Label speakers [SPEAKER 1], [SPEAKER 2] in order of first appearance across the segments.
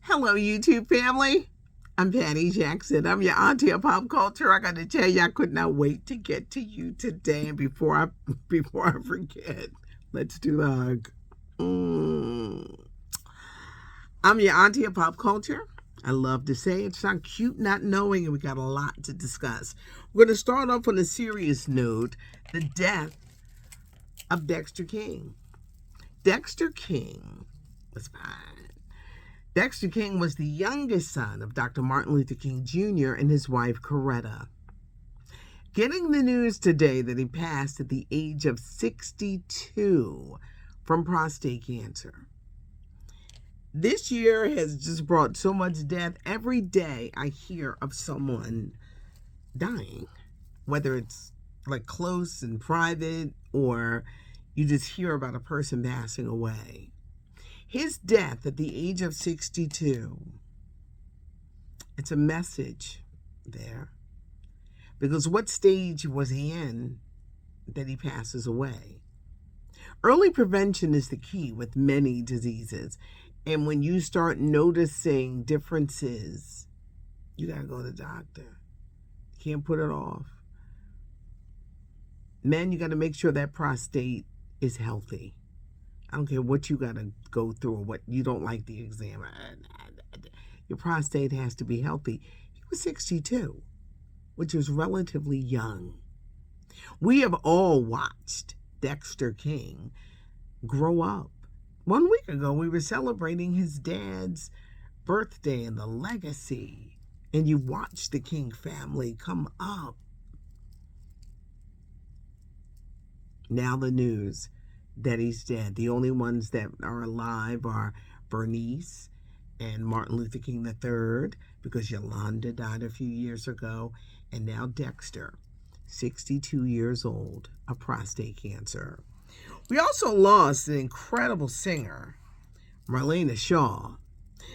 [SPEAKER 1] Hello, YouTube family. I'm Patty Jackson. I'm your auntie of pop culture. I got to tell you, I could not wait to get to you today. And before I forget, let's do the hug. I'm your auntie of pop culture. I love to say it's not cute not knowing, and we got a lot to discuss. We're going to start off on a serious note: the death of Dexter King. Dexter King was fine. Dexter King was the youngest son of Dr. Martin Luther King Jr. and his wife, Coretta. Getting the news today that he passed at the age of 62 from prostate cancer. This year has just brought so much death. Every day I hear of someone dying, whether it's like close and private or you just hear about a person passing away. His death at the age of 62, it's a message there. Because what stage was he in that he passes away? Early prevention is the key with many diseases. And when you start noticing differences, you got to go to the doctor. You can't put it off. Men, you got to make sure that prostate is healthy. I don't care what you got to go through or what you don't like the exam. Your prostate has to be healthy. He was 62, which was relatively young. We have all watched Dexter King grow up. 1 week ago, we were celebrating his dad's birthday and the legacy. And you watched the King family come up. Now the news that he's dead. The only ones that are alive are Bernice and Martin Luther King III, because Yolanda died a few years ago, and now Dexter, 62 years old, of prostate cancer. We also lost an incredible singer, Marina Shaw.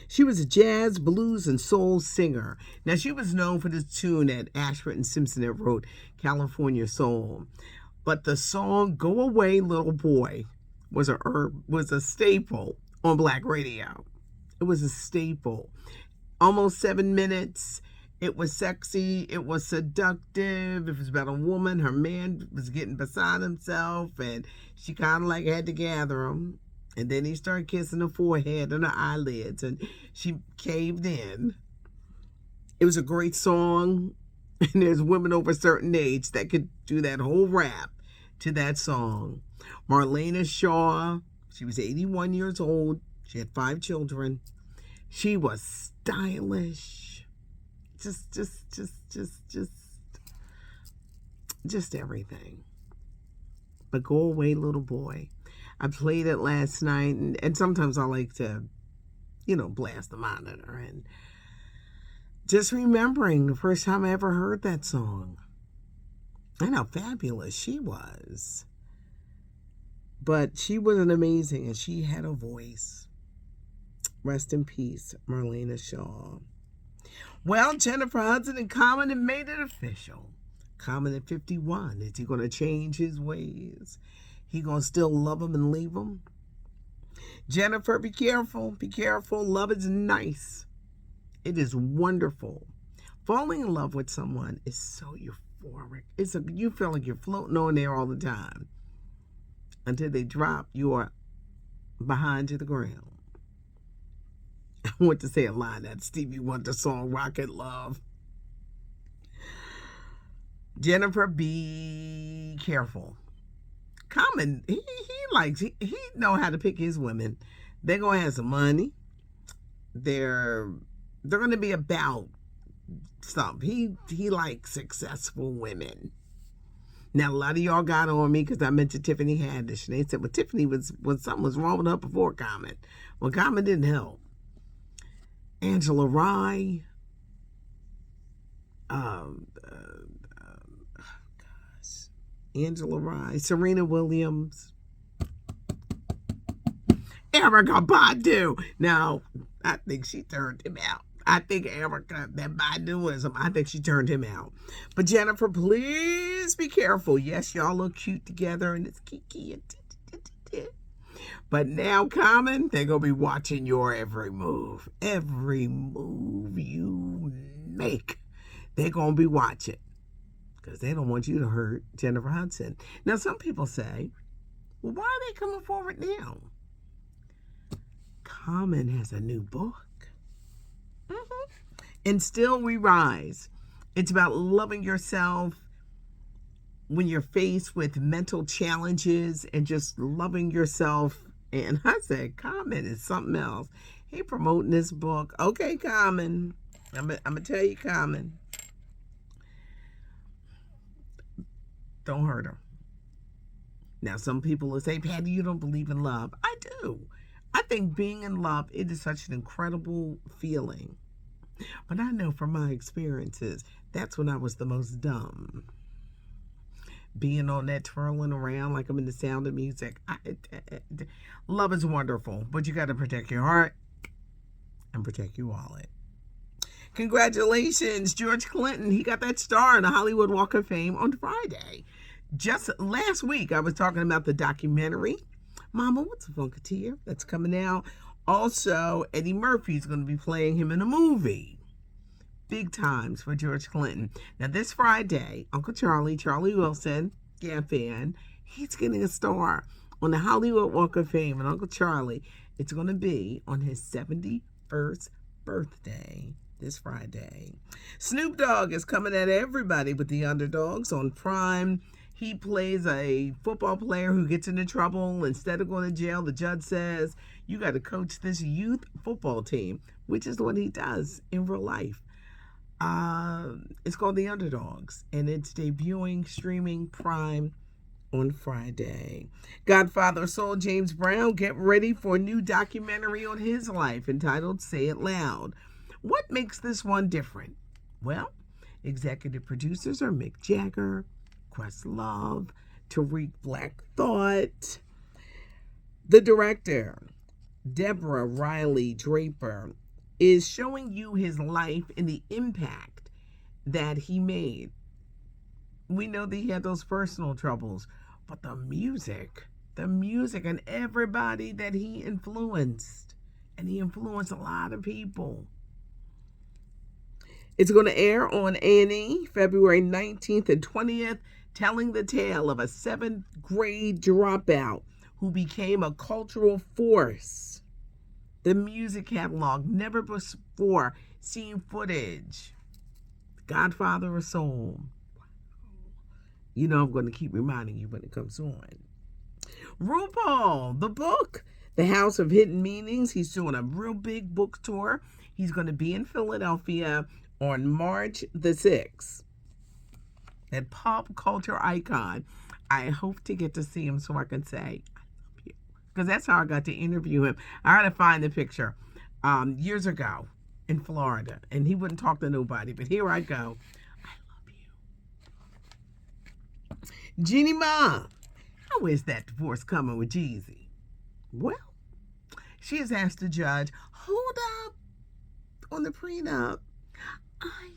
[SPEAKER 1] She was a jazz, blues, and soul singer. Now, she was known for this tune that Ashford and Simpson had wrote, California Soul. But the song "Go Away, Little Boy" was a staple on Black radio. It was a staple. Almost 7 minutes. It was sexy. It was seductive. It was about a woman. Her man was getting beside himself, and she kind of like had to gather him. And then he started kissing her forehead and her eyelids, and she caved in. It was a great song. And there's women over a certain age that could do that whole rap to that song. Marlena Shaw, she was 81 years old. She had 5 children. She was stylish. Just everything. But Go Away, Little Boy. I played it last night, and sometimes I like to, blast the monitor and just remembering the first time I ever heard that song and how fabulous she was. But she was an amazing, and she had a voice. Rest in peace, Marlena Shaw. Well, Jennifer Hudson and Common have made it official. Common at 51. Is he going to change his ways? He going to still love him and leave him? Jennifer, be careful. Be careful. Love is nice. It is wonderful. Falling in love with someone is so euphoric. You feel like you're floating on there all the time until they drop you are behind to the ground. I want to say a line that Stevie Wonder song, Rocket Love. Jennifer, be careful. Common, he know how to pick his women. They're gonna have some money. They're going to be about something. He likes successful women. Now, a lot of y'all got on me because I mentioned Tiffany Haddish. And they said, well, Tiffany when something was wrong with her before Common. Well, Common didn't help. Angela Rye. Angela Rye. Serena Williams. Erykah Badu. Now, I think she turned him out. I think Erykah, that Baduism, I think she turned him out. But Jennifer, please be careful. Yes, y'all look cute together and it's kiki. But now, Common, they're going to be watching your every move. Every move you make, they're going to be watching because they don't want you to hurt Jennifer Hudson. Now, some people say, well, why are they coming forward now? Common has a new book. And Still We Rise. It's about loving yourself when you're faced with mental challenges and just loving yourself. And I said, Common is something else. He promoting this book. Okay, Common. I'm going to tell you, Common. Don't hurt her. Now, some people will say, Patty, you don't believe in love. I do. I think being in love, it is such an incredible feeling. But I know from my experiences, that's when I was the most dumb. Being on that twirling around like I'm in The Sound of Music. Love is wonderful, but you got to protect your heart and protect your wallet. Congratulations, George Clinton. He got that star in the Hollywood Walk of Fame on Friday. Just last week, I was talking about the documentary, Mama, What's a Funketeer? That's coming out. Also, Eddie Murphy's going to be playing him in a movie. Big times for George Clinton. Now, this Friday, Uncle Charlie Wilson, fan, he's getting a star on the Hollywood Walk of Fame. And Uncle Charlie, it's going to be on his 71st birthday this Friday. Snoop Dogg is coming at everybody with The Underdogs on Prime. He plays a football player who gets into trouble. Instead of going to jail, the judge says, you got to coach this youth football team, which is what he does in real life. It's called The Underdogs, and it's debuting streaming Prime on Friday. Godfather of Soul James Brown, get ready for a new documentary on his life entitled Say It Loud. What makes this one different? Well, executive producers are Mick Jagger, Questlove, Tariq Black Thought. The director, Deborah Riley Draper, is showing you his life and the impact that he made. We know that he had those personal troubles, but the music and everybody that he influenced, and he influenced a lot of people. It's going to air on A&E February 19th and 20th, telling the tale of a 7th grade dropout who became a cultural force. The music catalog, never before seen footage. Godfather of Soul. You know I'm going to keep reminding you when it comes on. RuPaul, the book, The House of Hidden Meanings. He's doing a real big book tour. He's going to be in Philadelphia on March the 6th. That pop culture icon. I hope to get to see him so I can say, I love you. Because that's how I got to interview him. I got to find the picture. Years ago in Florida. And he wouldn't talk to nobody. But here I go. I love you. Jeannie Ma. How is that divorce coming with Jeezy? Well, she has asked the judge, hold up on the prenup. I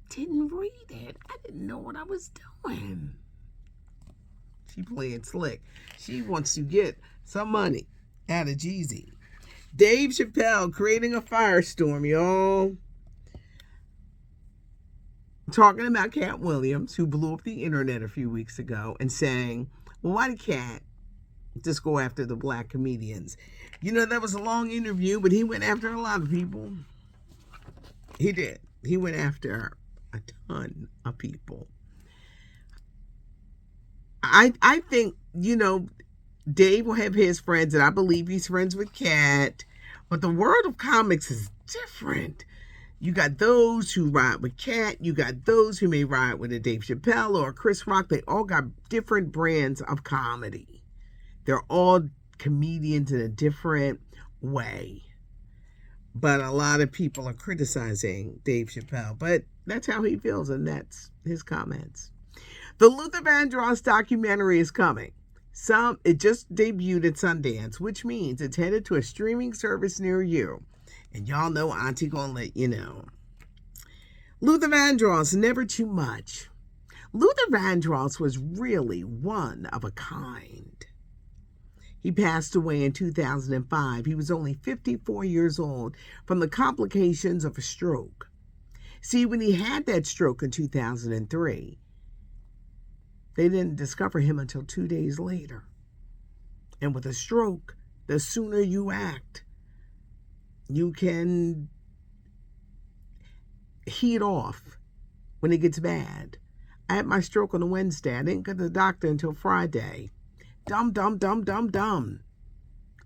[SPEAKER 1] didn't read it. I didn't know what I was doing. She playing slick. She wants to get some money out of Jeezy. Dave Chappelle creating a firestorm, y'all. Talking about Cat Williams, who blew up the internet a few weeks ago, and saying, well, why did Cat just go after the black comedians? You know, that was a long interview, but he went after a lot of people. He did. He went after a ton of people. I think, you know, Dave will have his friends, and I believe he's friends with Cat. But the world of comics is different. You got those who ride with Cat. You got those who may ride with a Dave Chappelle or Chris Rock. They all got different brands of comedy. They're all comedians in a different way. But a lot of people are criticizing Dave Chappelle. But that's how he feels, and that's his comments. The Luther Vandross documentary is coming. It just debuted at Sundance, which means it's headed to a streaming service near you. And y'all know Auntie gonna let you know. Luther Vandross, never too much. Luther Vandross was really one of a kind. He passed away in 2005. He was only 54 years old from the complications of a stroke. See, when he had that stroke in 2003, they didn't discover him until 2 days later. And with a stroke, the sooner you act, you can heat off when it gets bad. I had my stroke on a Wednesday. I didn't go to the doctor until Friday. Dumb.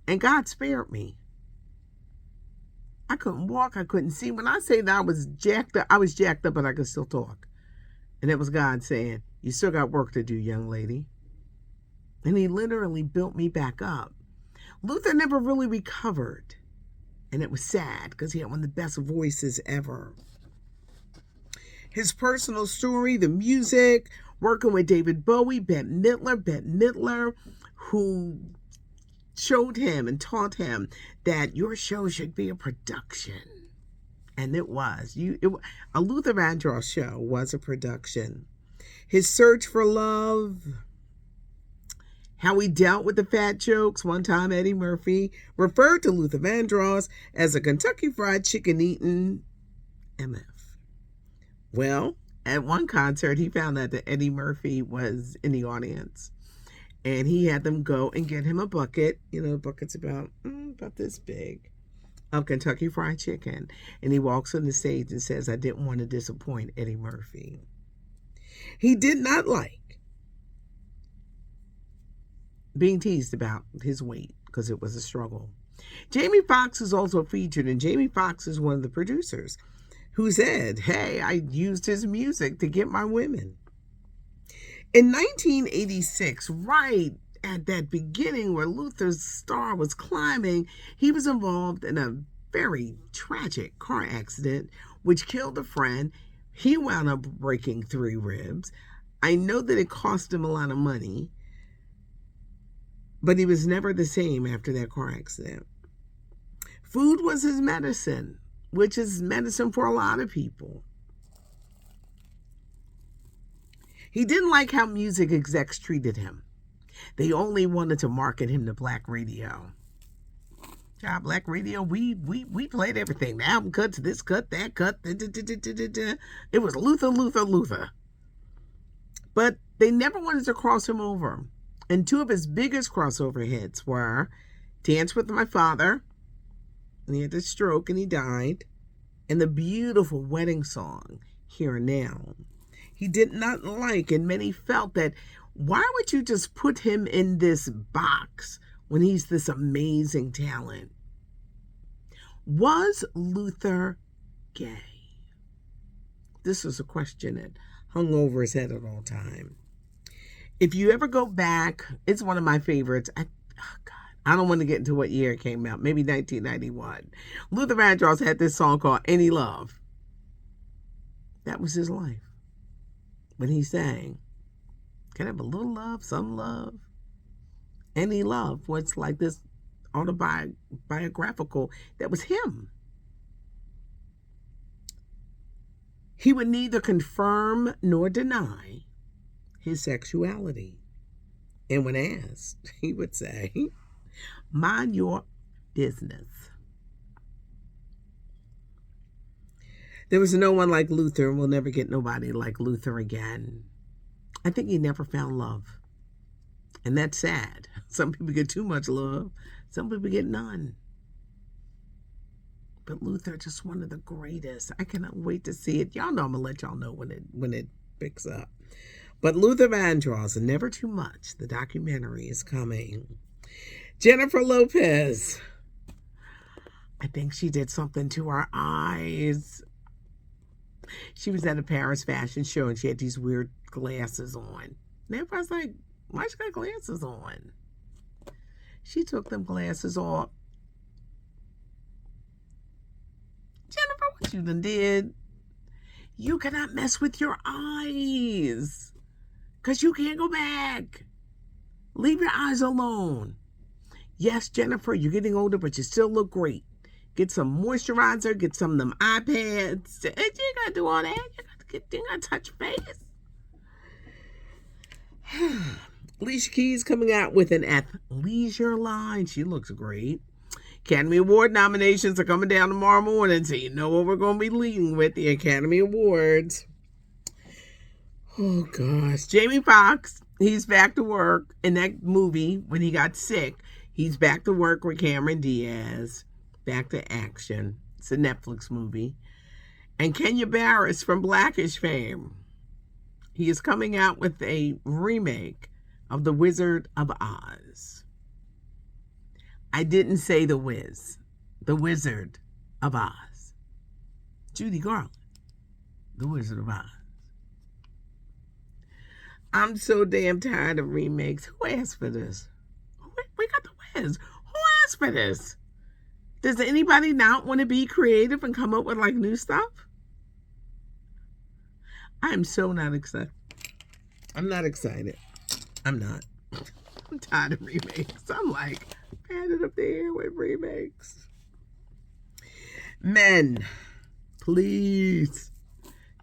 [SPEAKER 1] And God spared me. I couldn't walk. I couldn't see. When I say that I was jacked up, but I could still talk. And it was God saying, you still got work to do, young lady. And he literally built me back up. Luther never really recovered. And it was sad because he had one of the best voices ever. His personal story, the music, working with David Bowie, Bette Midler, who showed him and taught him that your show should be a production. And it was. A Luther Vandross show was a production. His search for love, how he dealt with the fat jokes. One time Eddie Murphy referred to Luther Vandross as a Kentucky Fried Chicken eating MF. Well, at one concert, he found out that Eddie Murphy was in the audience. And he had them go and get him a bucket. You know, a bucket's about this big, of Kentucky Fried Chicken. And he walks on the stage and says, I didn't want to disappoint Eddie Murphy. He did not like being teased about his weight because it was a struggle. Jamie Foxx is also featured, and Jamie Foxx is one of the producers who said, hey, I used his music to get my women. In 1986, right at that beginning where Luther's star was climbing, he was involved in a very tragic car accident which killed a friend. He wound up breaking 3 ribs. I know that it cost him a lot of money, but he was never the same after that car accident. Food was his medicine, which is medicine for a lot of people. He didn't like how music execs treated him. They only wanted to market him to black radio. Black radio, we played everything. The album cuts, this cut, that cut. It was Luther. But they never wanted to cross him over. And 2 of his biggest crossover hits were Dance with My Father, and he had a stroke and he died, and the beautiful wedding song, Here and Now. He did not like, and many felt that, why would you just put him in this box when he's this amazing talent? Was Luther gay? This was a question that hung over his head at all time. If you ever go back, it's one of my favorites. I don't want to get into what year it came out. Maybe 1991. Luther Vandross had this song called Any Love. That was his life. When he sang, can I have a little love, some love? Any love was like this autobiographical, that was him. He would neither confirm nor deny his sexuality. And when asked, he would say, mind your business. There was no one like Luther, and we'll never get nobody like Luther again. I think he never found love. And that's sad. Some people get too much love. Some people get none. But Luther, just one of the greatest. I cannot wait to see it. Y'all know I'm going to let y'all know when it picks up. But Luther Vandross, and Never Too Much, the documentary is coming. Jennifer Lopez. I think she did something to her eyes. She was at a Paris fashion show and she had these weird glasses on. And everybody's like, why she got glasses on? She took them glasses off. Jennifer, what you done did? You cannot mess with your eyes, because you can't go back. Leave your eyes alone. Yes, Jennifer, you're getting older, but you still look great. Get some moisturizer, get some of them eye pads. You ain't got to do all that. You got to touch your face. Alicia Keys coming out with an athleisure line. She looks great. Academy Award nominations are coming down tomorrow morning, so you know what we're going to be leading with, the Academy Awards. Oh, gosh. Jamie Foxx, he's back to work in that movie when he got sick. He's back to work with Cameron Diaz. Back to action. It's a Netflix movie. And Kenya Barris from Blackish fame. He is coming out with a remake of The Wizard of Oz. I didn't say The Wiz. The Wizard of Oz. Judy Garland. The Wizard of Oz. I'm so damn tired of remakes. Who asked for this? We got The Wiz. Who asked for this? Does anybody not want to be creative and come up with like new stuff? I am so not excited. I'm not excited. I'm not. I'm tired of remakes. I'm like, patted up the air with remakes. Men, please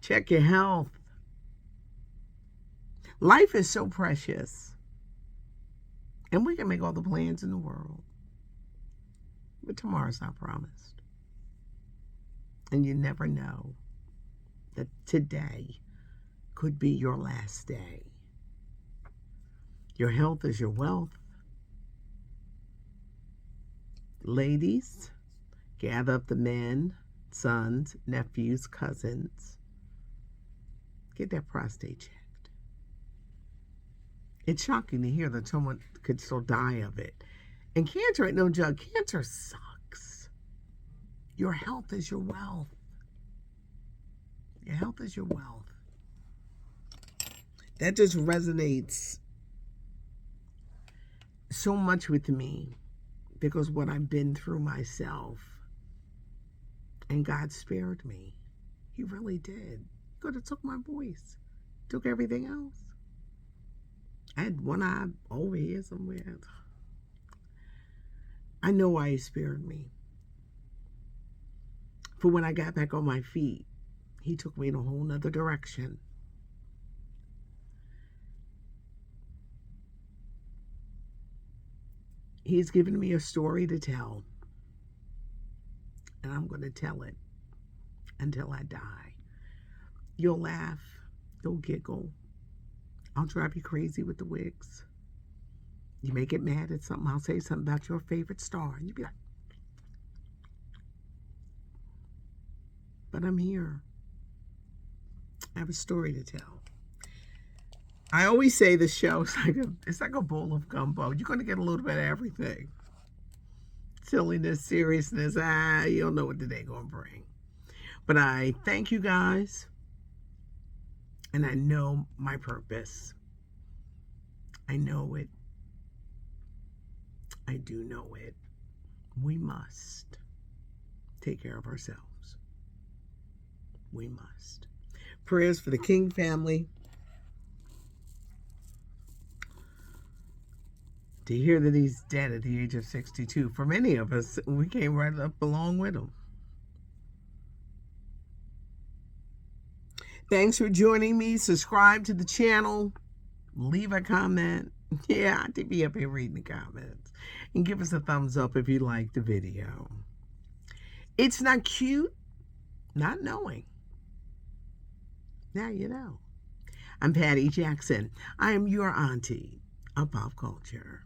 [SPEAKER 1] check your health. Life is so precious. And we can make all the plans in the world. But tomorrow's not promised. And you never know that today could be your last day. Your health is your wealth. Ladies, gather up the men, sons, nephews, cousins. Get that prostate checked. It's shocking to hear that someone could still die of it. And cancer ain't no joke. Cancer sucks. Your health is your wealth. Your health is your wealth. That just resonates so much with me because what I've been through myself, and God spared me. He really did. He could have took my voice, took everything else. I had one eye over here somewhere. I know why he spared me. For when I got back on my feet, he took me in a whole nother direction. He's given me a story to tell. And I'm going to tell it until I die. You'll laugh. You'll giggle. I'll drive you crazy with the wigs. You may get mad at something. I'll say something about your favorite star. And you'll be like, but I'm here. I have a story to tell. I always say the show is like a bowl of gumbo. You're going to get a little bit of everything. Silliness, seriousness, you don't know what the day going to bring. But I thank you guys. And I know my purpose. I know it. I do know it. We must take care of ourselves. We must. Prayers for the King family. To hear that he's dead at the age of 62. For many of us, we came right up along with him. Thanks for joining me. Subscribe to the channel. Leave a comment. Yeah, I think be up here reading the comments. And give us a thumbs up if you like the video. It's not cute not knowing. Now you know. I'm Patty Jackson. I am your auntie of pop culture.